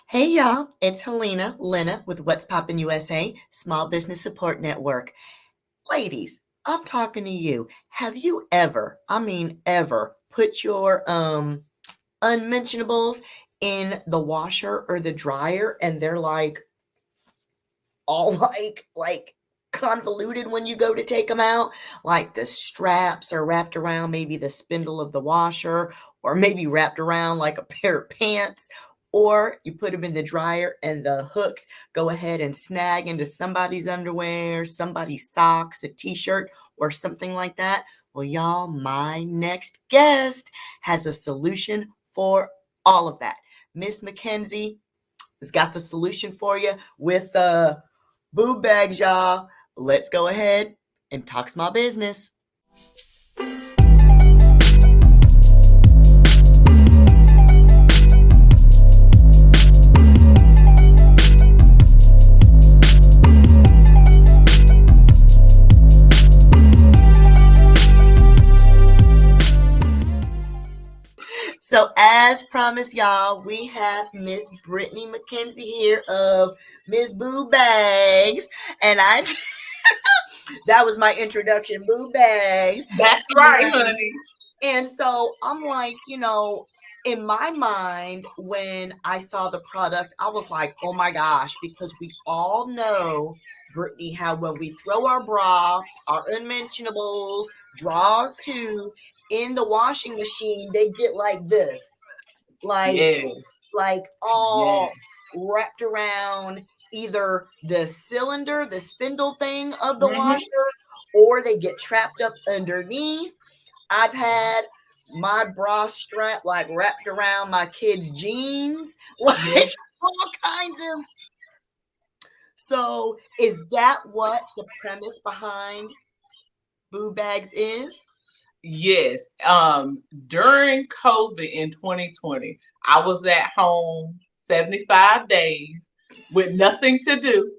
Hey y'all, it's Helena Lena with What's Poppin USA Small Business Support Network. Ladies, I'm talking to you. Have you ever, ever, put your unmentionables in the washer or the dryer and they're like all like convoluted when you go to take them out? Like the straps are wrapped around maybe the spindle of the washer, or maybe wrapped around like a pair of pants, or you put them in the dryer and the hooks go ahead and snag into somebody's underwear, somebody's socks, a t-shirt, or something like that. Well, y'all, my next guest has a solution for all of that. Ms. McKenzie has got the solution for you with Boobsbags, y'all. Let's go ahead and talk small business. So as promised, y'all, we have Ms. Brittney McKenzie here of Ms. Boobsbags, and that was my introduction, Boobsbags. That's right, honey. And so I'm like, in my mind, when I saw the product, I was like, oh my gosh, because we all know, Brittney, how when we throw our bra, our unmentionables, drawers too, in the washing machine, they get like this. Like all wrapped around either the cylinder, the spindle thing of the washer, or they get trapped up underneath. I've had my bra strap like wrapped around my kids' jeans, like all kinds of. So is that what the premise behind Boobsbags is? Yes. During COVID in 2020, I was at home 75 days with nothing to do.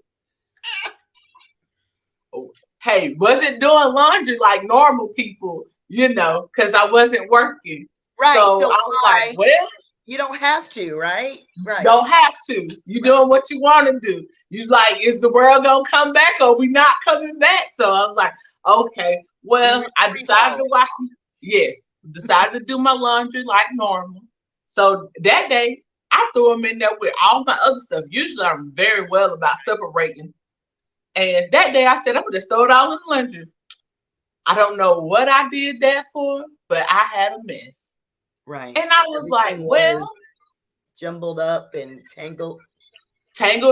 Hey, wasn't doing laundry like normal people, because I wasn't working. Right. So I was like, well, you don't have to, right? Right. Don't have to. You're doing what you want to do. You like, is the world gonna come back or we not coming back? So I was like, okay, well, I decided to wash. Yes, decided to do my laundry like normal. So that day, I threw them in there with all my other stuff. Usually, I'm very well about separating. And that day, I said, I'm gonna just throw it all in the laundry. I don't know what I did that for, but I had a mess. Right. And I was like, well, jumbled up and tangled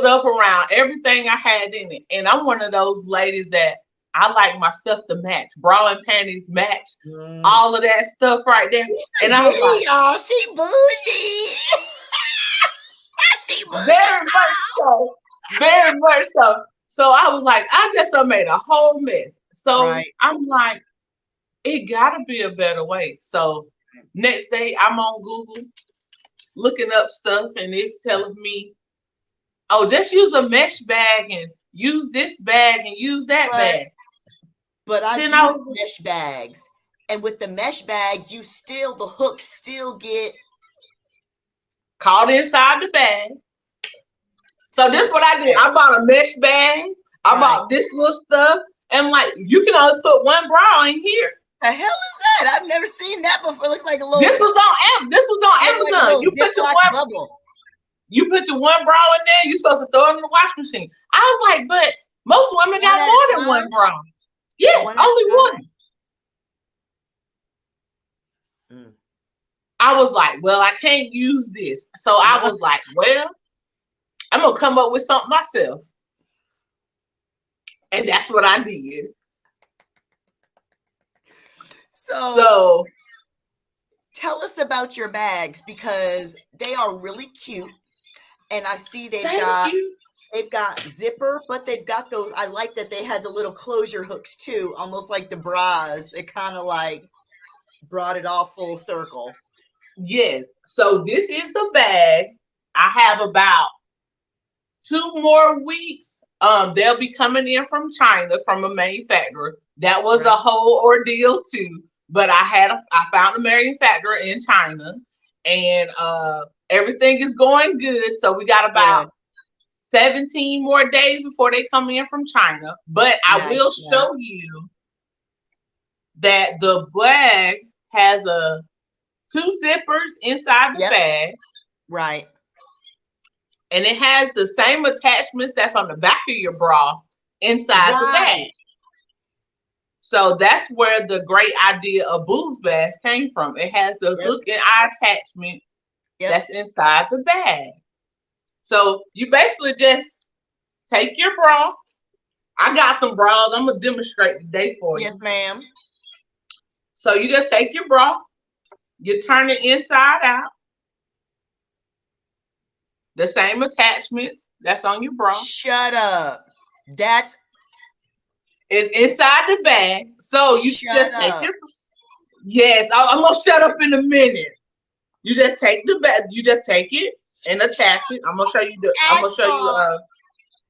up around everything I had in it. And I'm one of those ladies that I like my stuff to match. Bra and panties match. All of that stuff right there. And I was like, y'all, she bougie. She bougie. Very much so. Very much so. So I was like, I just made a whole mess. So I'm like, it gotta be a better way. So next day I'm on Google looking up stuff, and it's telling me, oh, just use a mesh bag and use this bag and use that bag. But I use mesh bags, and with the mesh bags, the hooks still get caught inside the bag. So this is what I did. I bought a mesh bag. I bought this little stuff, and like, you can only put one bra in here. The hell is that? I've never seen that before. It looks like a little. This was on Amazon. Like you put your one bubble. You put your one bra in there. You're supposed to throw it in the wash machine. I was like, but most women got more than one bra. Yes, only one. I was like, well, I can't use this. So I was like, well, I'm gonna come up with something myself. And that's what I did. So tell us about your bags, because they are really cute. And I see they've got zipper, but they've got those. I like that they had the little closure hooks too, almost like the bras. It kind of like brought it all full circle. Yes. So this is the bag. I have about 2 more weeks. They'll be coming in from China from a manufacturer. That was a whole ordeal too. But I found a manufacturer in China, and everything is going good. So we got about 17 more days before they come in from China. But I will show you that the bag has two zippers inside the bag. Right. And it has the same attachments that's on the back of your bra inside the bag. So that's where the great idea of Boobsbags came from. It has the hook and eye attachment that's inside the bag. So you basically just take your bra. I got some bras. I'm going to demonstrate today for you. Yes, ma'am. So you just take your bra. You turn it inside out. The same attachments that's on your bra. Shut up. It's inside the bag. So you just take your. Yes, I'm gonna shut up in a minute. You just take the bag. You just take it and attach it. I'm gonna show you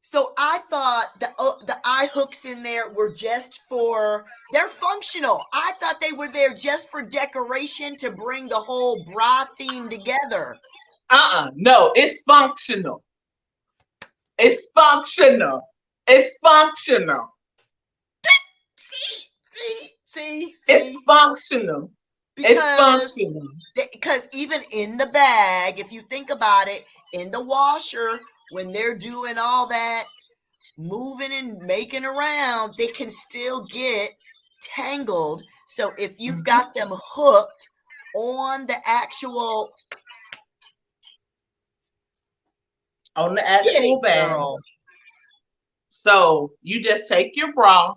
So I thought the eye hooks in there were just they're functional. I thought they were there just for decoration to bring the whole bra theme together. No, it's functional. It's functional. It's functional. See. It's functional. It's functional. Because even in the bag, if you think about it, in the washer, when they're doing all that moving and making around, they can still get tangled. So if you've got them hooked on the actual bag. Girl. So you just take your bra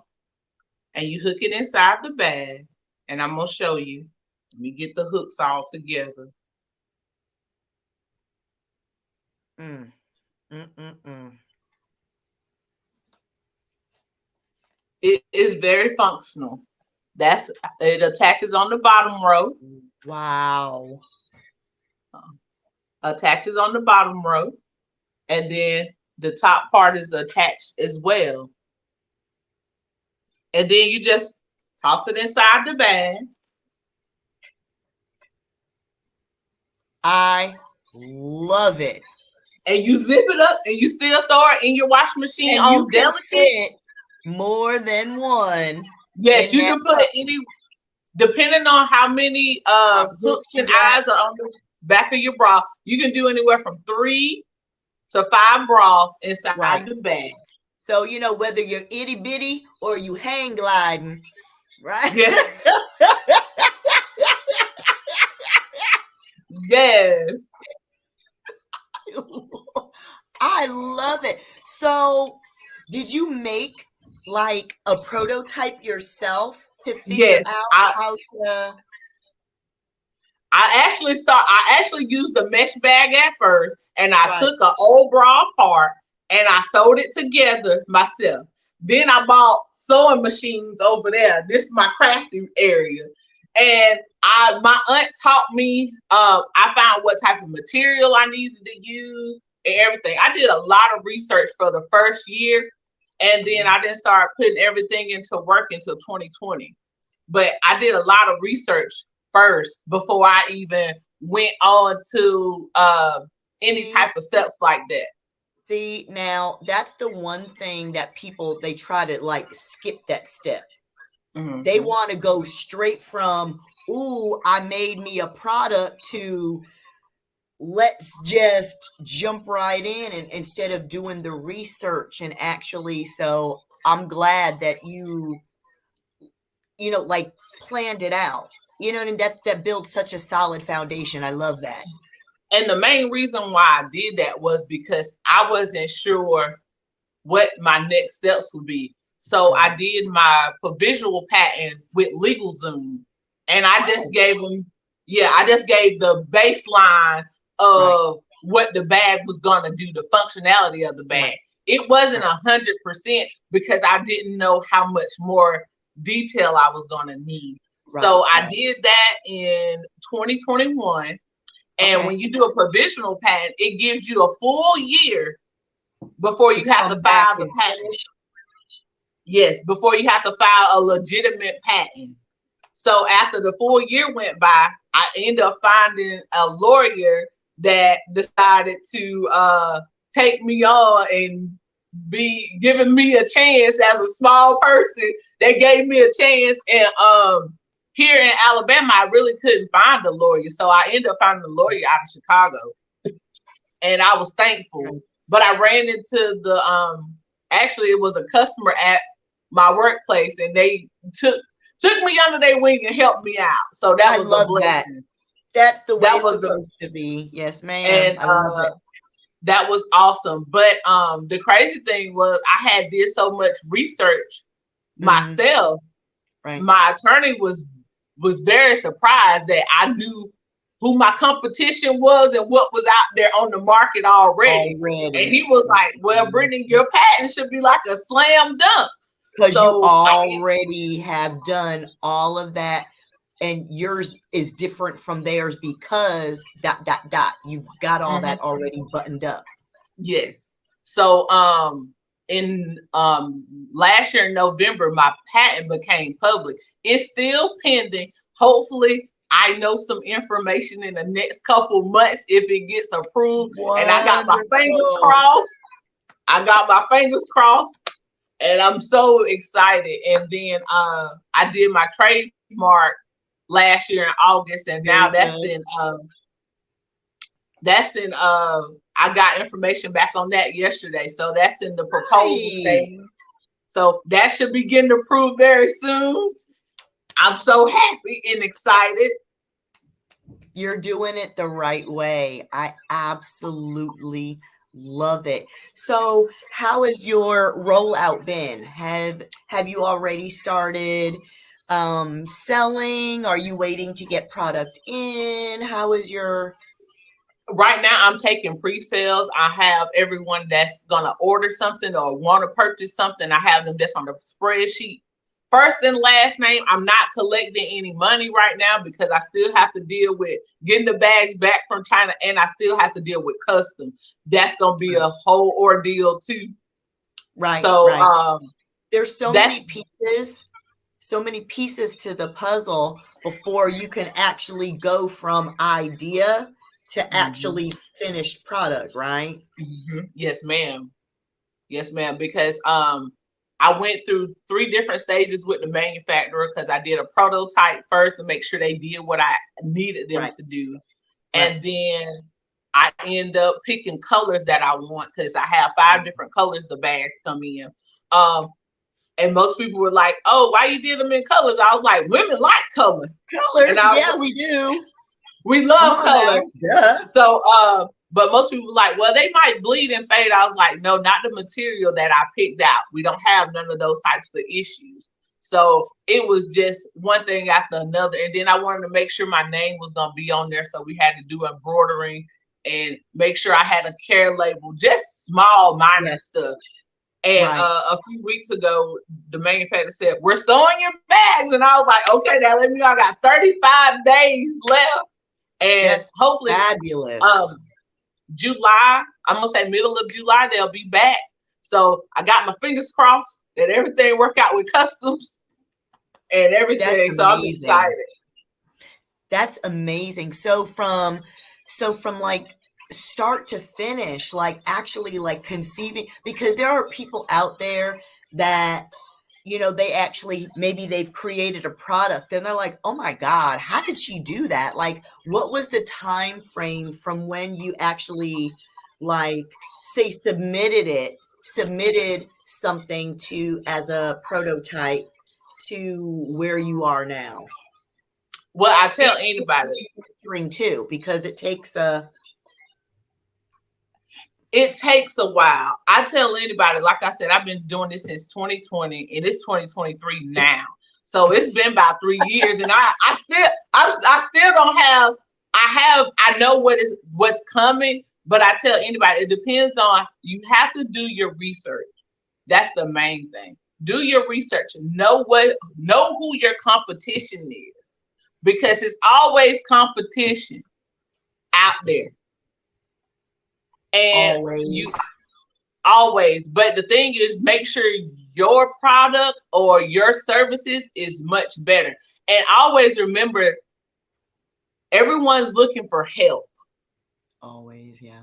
and you hook it inside the bag, and I'm gonna show you. Let me get the hooks all together. It is very functional. It attaches on the bottom row. Wow. Attaches on the bottom row, and then the top part is attached as well. And then you just toss it inside the bag. I love it. And you zip it up and you still throw it in your washing machine and on delicate. More than one. Yes, you can put it depending on how many hooks and eyes are on the back of your bra. You can do anywhere from 3 to 5 bras inside the bag. So, whether you're itty bitty or you hang gliding, right? Yes. Yes. I love it. So, did you make like a prototype yourself to figure out how to? I actually used the mesh bag at first, and I took an old bra apart and I sewed it together myself. Then I bought sewing machines over there. This is my crafting area. And my aunt taught me, I found what type of material I needed to use and everything. I did a lot of research for the first year, and then I didn't start putting everything into work until 2020. But I did a lot of research first before I even went on to any type of steps like that. See, now that's the one thing that they try to like skip that step. Mm-hmm. They want to go straight from, ooh, I made me a product to let's just jump right in, and instead of doing the research and actually. So I'm glad that you like planned it out, and that builds such a solid foundation. I love that. And the main reason why I did that was because I wasn't sure what my next steps would be. So I did my provisional patent with LegalZoom, and I just gave them, I just gave the baseline of what the bag was going to do, the functionality of the bag. It wasn't 100% because I didn't know how much more detail I was going to need. So I did that in 2021. And when you do a provisional patent, it gives you a full year before you have to file the patent. Yes, before you have to file a legitimate patent. So after the full year went by, I ended up finding a lawyer that decided to take me on and be giving me a chance as a small person. They gave me a chance. And here in Alabama, I really couldn't find a lawyer. So I ended up finding a lawyer out of Chicago. And I was thankful. But I ran into the actually it was a customer at my workplace, and they took me under their wing and helped me out. So that was a blessing. That's the way it's supposed to be. Yes, ma'am. And I love it. That was awesome. But the crazy thing was I had did so much research myself. Right. My attorney was very surprised that I knew who my competition was and what was out there on the market already. And he was like, well, Brittney, your patent should be like a slam dunk. Because you already have done all of that, and yours is different from theirs because ... You've got all that already buttoned up. Yes. So in last year in November, my patent became public. It's still pending. Hopefully, I know some information in the next couple months if it gets approved. Wonderful. And I got my fingers crossed. And I'm so excited. And then I did my trademark last year in August, and now that's in I got information back on that yesterday. So that's in the proposal stage. So that should be getting approved very soon. I'm so happy and excited. You're doing it the right way. I absolutely love it. So how has your rollout been? Have you already started selling? Are you waiting to get product in? How is your... Right now, I'm taking pre-sales. I have everyone that's gonna order something or want to purchase something. I have them just on the spreadsheet. First and last name. I'm not collecting any money right now because I still have to deal with getting the bags back from China, and I still have to deal with customs. That's gonna be a whole ordeal too. Right. So there's so many pieces to the puzzle before you can actually go from idea to actually finished product, right? Yes, ma'am. Yes, ma'am. Because I went through 3 different stages with the manufacturer because I did a prototype first to make sure they did what I needed them to do. And then I end up picking colors that I want because I have 5 different colors the bags come in. And most people were like, oh, why you did them in colors? I was like, women like color. Colors, yeah, we do. We love color. Yeah. So, but most people were like, well, they might bleed and fade. I was like, no, not the material that I picked out. We don't have none of those types of issues. So it was just one thing after another. And then I wanted to make sure my name was going to be on there. So we had to do embroidering and make sure I had a care label, just small, minor stuff. And a few weeks ago, the manufacturer said, we're sewing your bags. And I was like, okay, now let me know. I got 35 days left. And that's hopefully fabulous. July, I'm gonna say middle of July, they'll be back. So I got my fingers crossed that everything work out with customs and everything. So I'm excited. That's amazing. So from like start to finish, like actually like conceiving, because there are people out there that, you know, they actually, maybe they've created a product and they're like, oh my God, how did she do that? Like, what was the time frame from when you actually, like, say submitted something to as a prototype to where you are now? Well, I tell anybody too, because it takes a while. I tell anybody, like I said, I've been doing this since 2020 and it's 2023 now. So it's been about 3 years and I still don't have, I know what's coming, but I tell anybody, it depends on, you have to do your research. That's the main thing. Do your research. Know who your competition is, because it's always competition out there. And always. But the thing is, make sure your product or your services is much better. And always remember, everyone's looking for help. Always, yeah.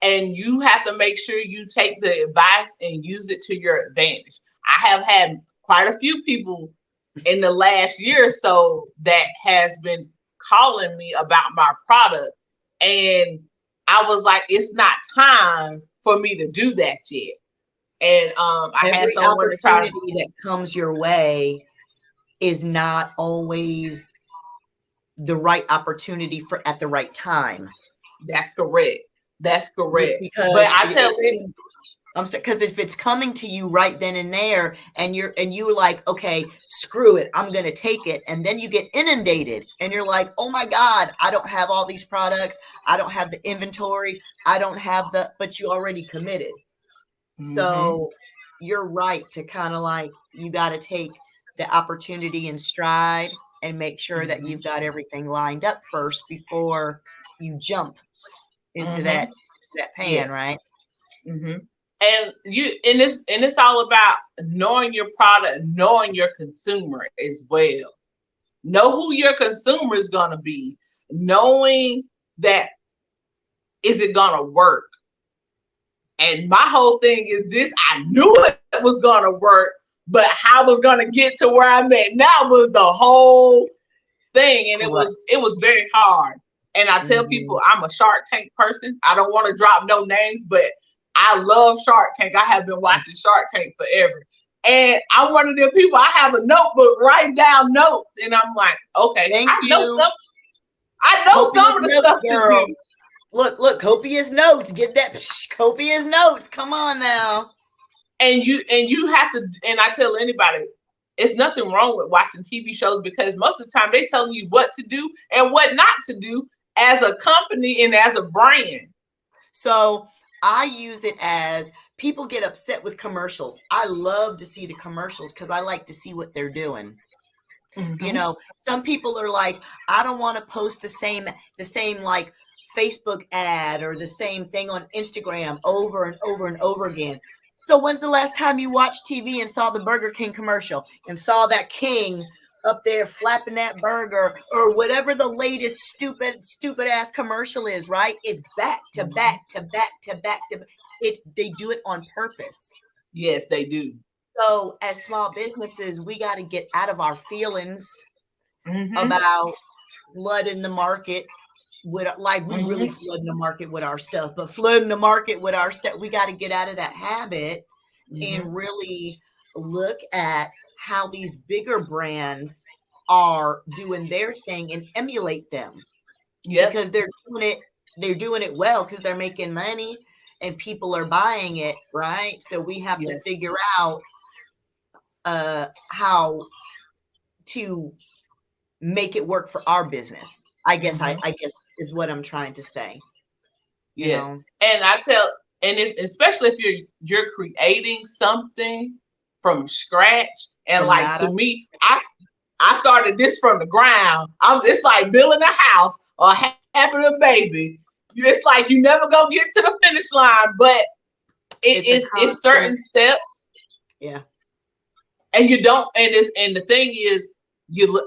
And you have to make sure you take the advice and use it to your advantage. I have had quite a few people in the last year or so that has been calling me about my product. And I was like, it's not time for me to do that yet. And I had someone to try to, that comes your way is not always the right opportunity for at the right time. That's correct. That's correct. Because but I tell it, I'm sorry, because if it's coming to you right then and there, and you're like, okay, screw it, I'm gonna take it, and then you get inundated, and you're like, oh my God, I don't have all these products, I don't have the inventory, I don't have but you already committed. So you're right to kind of like, you got to take the opportunity in stride and make sure that you've got everything lined up first before you jump into that pan, right? And it's all about knowing your product, knowing your consumer as well. Know who your consumer is going to be, knowing that, is it going to work? And my whole thing is this: I knew it was going to work, but how I was going to get to where I'm at now was the whole thing. And it was very hard. And I tell people, I'm a Shark Tank person. I don't want to drop no names, but I love Shark Tank. I have been watching Shark Tank forever. And I'm one of them people, I have a notebook, write down notes. And I'm like, okay, I know some of the stuff to do. Look, copious notes. Get that copious notes. Come on now. And you have to, and I tell anybody, it's nothing wrong with watching TV shows, because most of the time they telling you what to do and what not to do as a company and as a brand. So I use it as, people get upset with commercials. I love to see the commercials because I like to see what they're doing. You know, some people are like, I don't want to post the same like Facebook ad or the same thing on Instagram over and over and over again. So when's the last time you watched TV and saw the Burger King commercial and saw that king up there flapping that burger, or whatever the latest stupid ass commercial is, right? It's back to back to back to back to. They do it on purpose. Yes, they do. So as small businesses, we got to get out of our feelings about flooding the market with, like, we really flooding the market with our stuff, but flooding the market with our stuff, we got to get out of that habit and really look at how these bigger brands are doing their thing and emulate them. Yeah, because they're doing it well, because they're making money and people are buying it, right? So we have to figure out how to make it work for our business. I guess I guess is what I'm trying to say. Yes. And I tell, and especially if you're creating something from scratch, and like, to me, I started this from the ground. It's like building a house or having a baby. It's like you never gonna get to the finish line, but it's certain steps. Yeah. And you don't, and the thing is,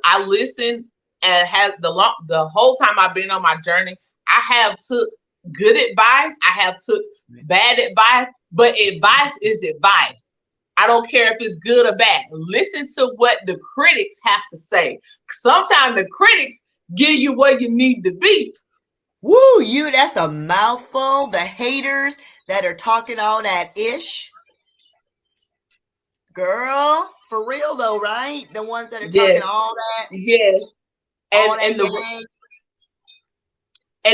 I listen, and has the whole time I've been on my journey, I have took good advice, I have took bad advice, but advice is advice. I don't care if it's good or bad. Listen to what the critics have to say. Sometimes the critics give you where you need to be. Woo, that's a mouthful. The haters that are talking all that ish. Girl, for real though, right? The ones that are talking all that. Yes. And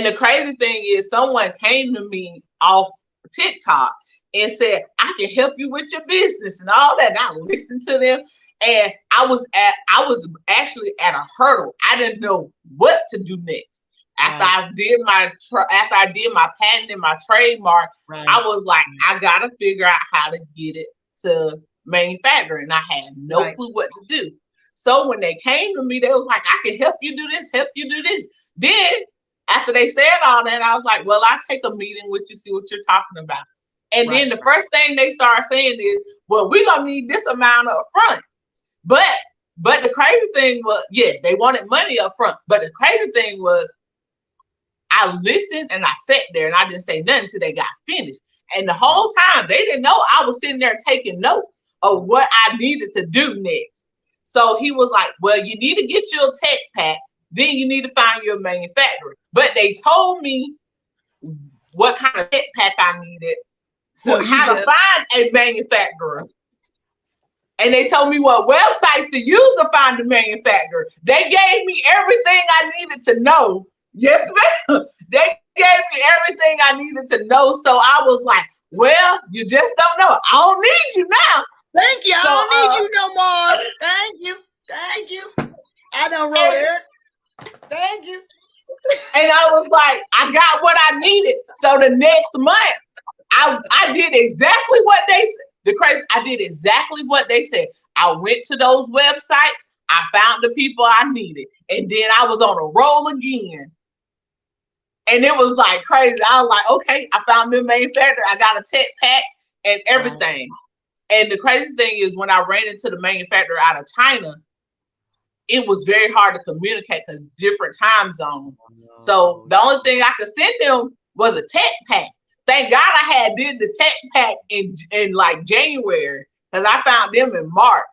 the crazy thing is, someone came to me off TikTok and said, I can help you with your business and all that. And I listened to them, and I was actually at a hurdle. I didn't know what to do next. After I did my patent and my trademark, I was like, I gotta figure out how to get it to manufacturing. I had no clue what to do. So when they came to me, they was like, I can help you do this, help you do this. Then after they said all that, I was like, well, I'll take a meeting with you, see what you're talking about. And then the first thing they start saying is, well, we're going to need this amount up front. But the crazy thing was, yes, they wanted money up front. But the crazy thing was, I listened and I sat there and I didn't say nothing until they got finished. And the whole time they didn't know I was sitting there taking notes of what I needed to do next. So he was like, well, you need to get you a tech pack. Then you need to find your manufacturer. But they told me what kind of tech pack I needed. So how to find a manufacturer. And they told me what websites to use to find the manufacturer. They gave me everything I needed to know. Yes, ma'am. They gave me everything I needed to know. So I was like, well, you just don't know. I don't need you now. Thank you. I don't need you no more. Thank you. Thank you. I done wrote it. Thank you. And I was like, I got what I needed. So the next month, I did exactly what they said. I did exactly what they said. I went to those websites. I found the people I needed. And then I was on a roll again. And it was like crazy. I was like, okay, I found the manufacturer. I got a tech pack and everything. And the craziest thing is when I ran into the manufacturer out of China, it was very hard to communicate because different time zones. So the only thing I could send them was a tech pack. Thank God I had did the tech pack in like January because I found them in March.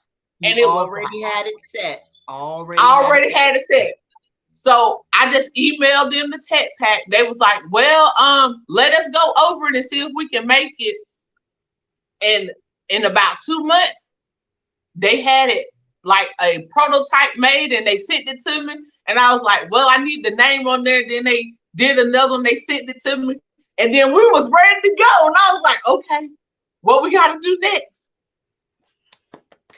And it already had it set. Already had it set. So I just emailed them the tech pack. They was like, well, let us go over it and see if we can make it. And in about 2 months, they had it like a prototype made and they sent it to me. And I was like, well, I need the name on there. Then they did another one. They sent it to me. And then we was ready to go. And I was like, okay, what we got to do next?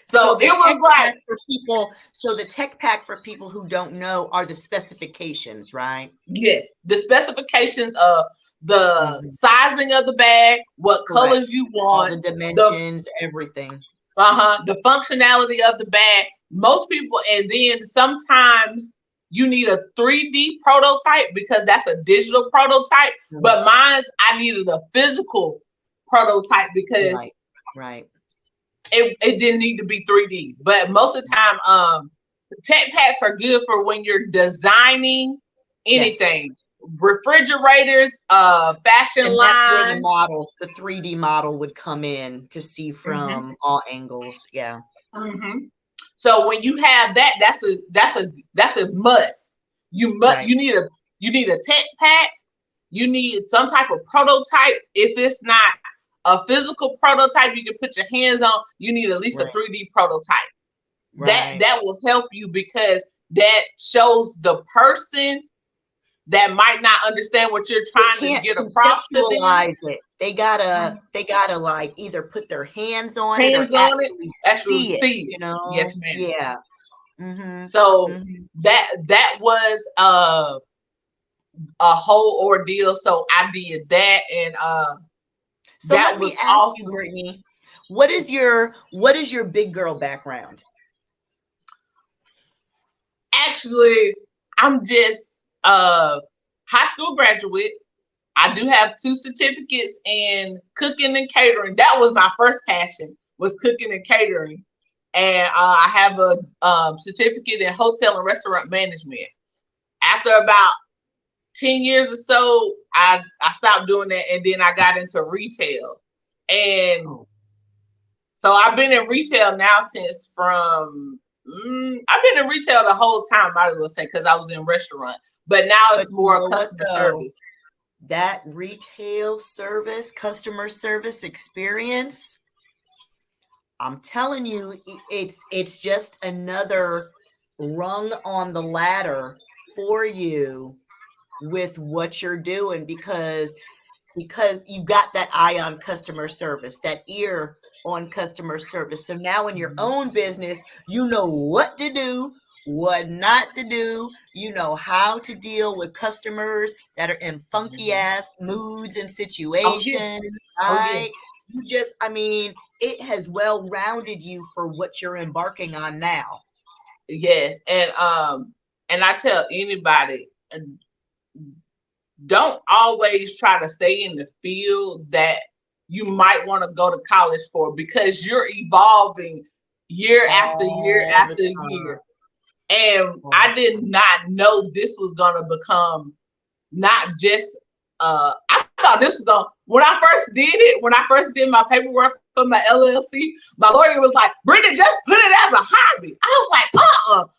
So it was like for people. So the tech pack for people who don't know are the specifications, right? Yes, the specifications of the sizing of the bag, what colors you want, all the dimensions, everything. The functionality of the bag. Most people, and then sometimes you need a 3D prototype because that's a digital prototype. But mine, I needed a physical prototype because it didn't need to be 3D. But most of the time, tech packs are good for when you're designing anything. Refrigerators, fashion line. That's where the model, the 3D model would come in to see from all angles. Yeah. So when you have that, that's a must. You need a tech pack. You need some type of prototype. If it's not a physical prototype you can put your hands on, you need at least a 3D prototype. That will help you because that shows the person that might not understand what you're trying to get across to them. It. They gotta like either put their hands on it or actually see it. You know? Yes, ma'am. Yeah. So that was a whole ordeal. So I did that, and so that let me ask awesome. You, Brittney, what is your big girl background? Actually, I'm just high school graduate. I do have 2 certificates in cooking and catering. That was my first passion, was cooking and catering. And I have a certificate in hotel and restaurant management. After about 10 years or so, I stopped doing that, and then I got into retail. And so I've been in retail now since I've been in retail the whole time, might as well say, because I was in restaurant. But now it's more customer service. That retail service, customer service experience, I'm telling you, it's just another rung on the ladder for you with what you're doing because you got that eye on customer service, that ear on customer service. So now in your own business, you know what to do, what not to do. You know how to deal with customers that are in funky ass moods and situations, right? You just, I mean, it has well rounded you for what you're embarking on now. Yes, and I tell anybody, don't always try to stay in the field that you might want to go to college for, because you're evolving year after year All the after time. year. And I did not know this was going to become not just, I thought this was going to, when I first did my paperwork for my LLC, my lawyer was like, Brittney, just put it as a hobby. I was like,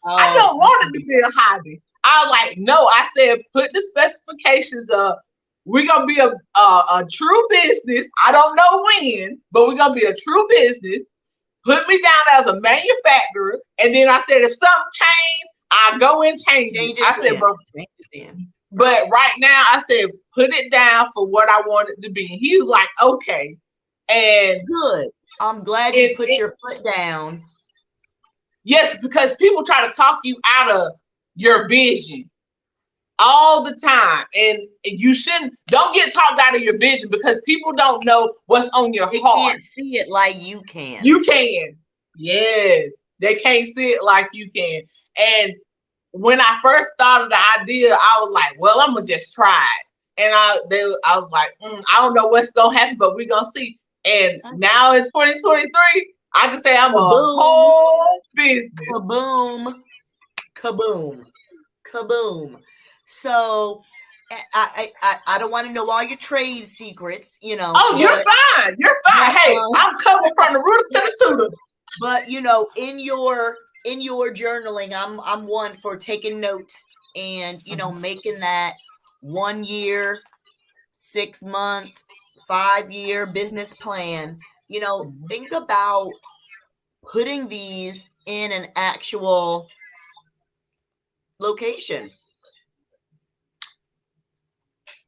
I don't want it to be a hobby. I was like, no, I said, put the specifications of, we're going to be a true business. I don't know when, but we're going to be a true business. Put me down as a manufacturer. And then I said, if something changed, I go and change it. I said, but right now, I said, put it down for what I want it to be. And he was like, okay. And good. I'm glad you put your foot down. Yes, because people try to talk you out of your vision all the time. And you don't get talked out of your vision, because people don't know what's on your heart. They can't see it like you can. You can. Yes. They can't see it like you can. And when I first started the idea, I was like, well, I'm going to just try it. And I was like, I don't know what's going to happen, but we're going to see. And now in 2023, I can say I'm a whole business. Kaboom. Kaboom. Kaboom. So I don't want to know all your trade secrets, you know. Oh, you're fine. You're fine. Hey, I'm covered from the rooter to the tutor. But you know, in your journaling, I'm one for taking notes and, you know, making that 1 year, 6 month, 5-year business plan. You know, think about putting these in an actual location.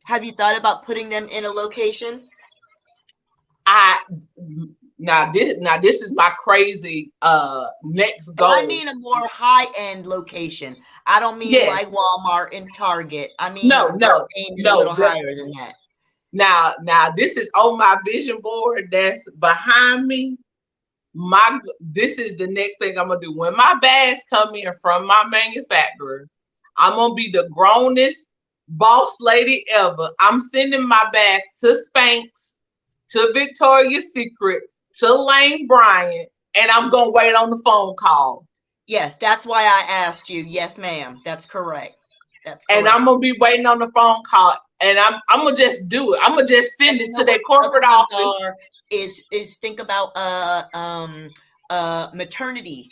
Have you thought about putting them in a location? Now this is my crazy next goal. I mean a more high-end location. I don't mean like Walmart and Target. I mean no, a little higher than that. Now this is on my vision board that's behind me. This is the next thing I'm gonna do. When my bags come in from my manufacturers, I'm gonna be the grownest boss lady ever. I'm sending my bags to Spanx, to Victoria's Secret, to Lane Bryant, and I'm gonna wait on the phone call. Yes, that's why I asked you. Yes, ma'am. That's correct. That's correct. And I'm gonna be waiting on the phone call, and I'm gonna just do it. I'm gonna just send it to their corporate office. Is think about maternity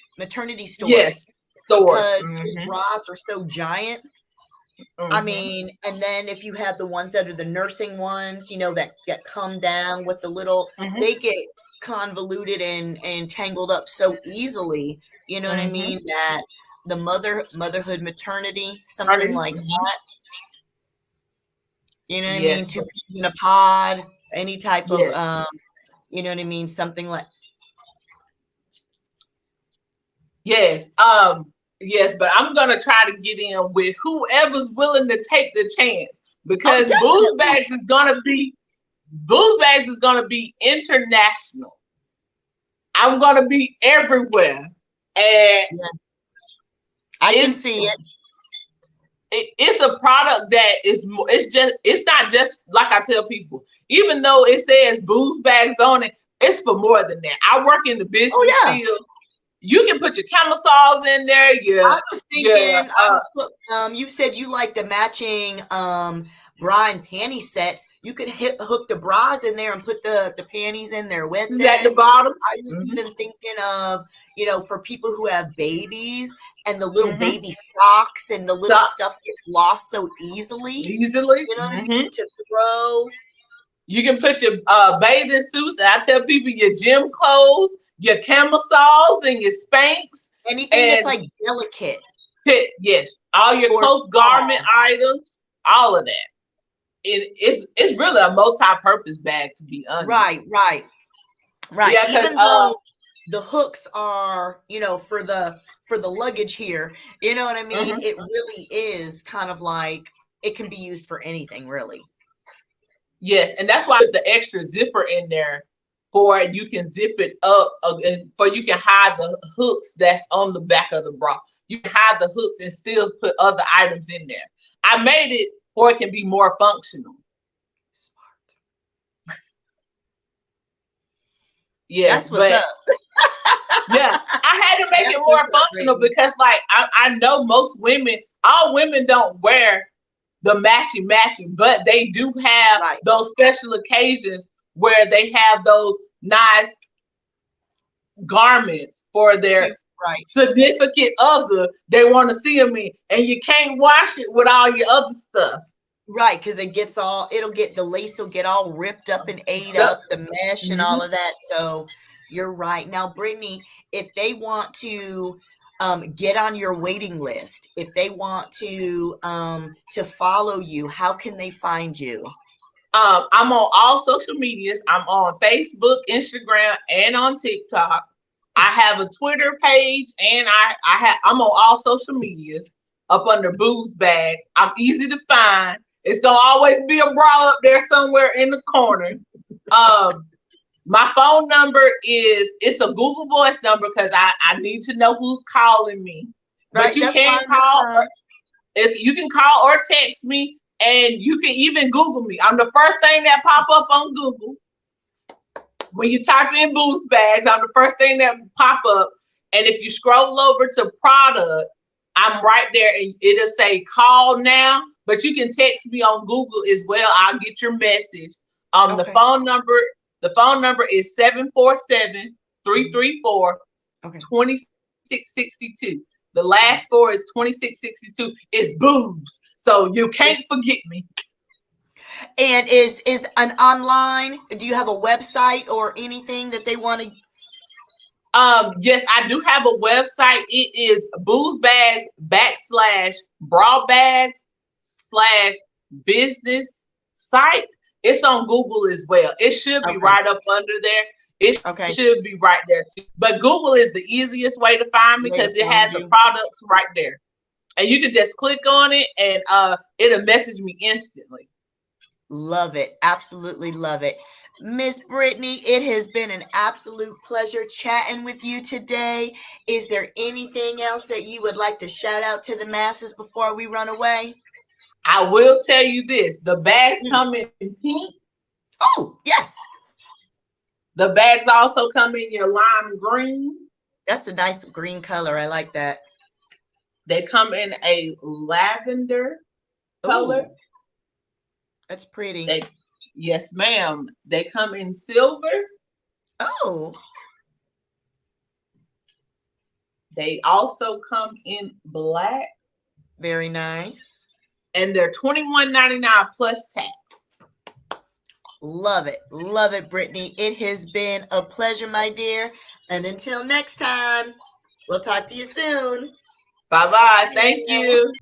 stores. Yes, stores. Because bras are so giant. I mean, and then if you have the ones that are the nursing ones, you know, that come down with the little, they get convoluted and tangled up so easily. You know what I mean? That the motherhood, maternity, something like that. You know what I mean? 2 peas in a pod, any type of, you know what I mean? Something like. Yes. Yes, but I'm gonna try to get in with whoever's willing to take the chance, because Boobsbags is gonna be international. I'm gonna be everywhere, and I can see it. It's a product that it's not just like I tell people, even though it says Boobsbags on it, it's for more than that. I work in the business field. You can put your camisoles in there. I was thinking, you said you like the matching bra and panty sets. You could hook the bras in there and put the panties in there with them. At the bottom. I was even thinking of, you know, for people who have babies and the little baby socks and the little stuff gets lost so easily. You know what I mean? To throw. You can put your bathing suits, and I tell people your gym clothes, your camisoles, and your Spanx. Anything that's like delicate. Yes. All your close garment items, all of that. It's really a multi-purpose bag, to be honest. Right. Yeah, even though the hooks are, you know, for the luggage here, you know what I mean? It really is kind of like, it can be used for anything, really. Yes, and that's why I put the extra zipper in there, for you can zip it up, and for you can hide the hooks that's on the back of the bra. You can hide the hooks and still put other items in there. I made it for it can be more functional. Smart. Yes, That's what's but up. yeah, I had to make That's it more what's up, functional Brittney. because, like, I know most women, all women don't wear the matching, but they do have Right. those special occasions where they have those nice garments for their Right. significant other they want to see them in, and you can't wash it with all your other stuff. Right, because the lace will get all ripped up and ate up, the mesh and all of that. So you're right. Now, Brittney, if they want to get on your waiting list, if they want to follow you, how can they find you? I'm on all social medias. I'm on Facebook, Instagram, and on TikTok. I have a Twitter page, and I'm on all social medias up under Boobsbags. I'm easy to find. It's gonna always be a bra up there somewhere in the corner. My phone number it's a Google Voice number because I need to know who's calling me. But Right, you that's can fine. call, if you can call or text me, and you can even Google me. I'm the first thing that pop up on Google. When you type in Boobsbags, I'm the first thing that pop up. And if you scroll over to product, I'm right there, and it'll say call now. But you can text me on Google as well. I'll get your message. Okay. The phone number is 747-334-2662. The last four is 2662. It's boobs. So you can't forget me. And is an online, do you have a website or anything that they want to? Yes, I do have a website. It is boobsbags/brawlbags/business site. It's on Google as well. It should be right up under there. It should be right there too. But Google is the easiest way to find me because it has the products right there. And you can just click on it and it'll message me instantly. Love it. Absolutely love it. Ms. Brittney, it has been an absolute pleasure chatting with you today. Is there anything else that you would like to shout out to the masses before we run away? I will tell you this. The bags come in pink. Oh, yes. The bags also come in your lime green. That's a nice green color. I like that. They come in a lavender color. That's pretty. Yes, ma'am. They come in silver. Oh. They also come in black. Very nice. And they're $21.99 plus tax. Love it. Love it, Brittney. It has been a pleasure, my dear. And until next time, we'll talk to you soon. Bye-bye. Thank you.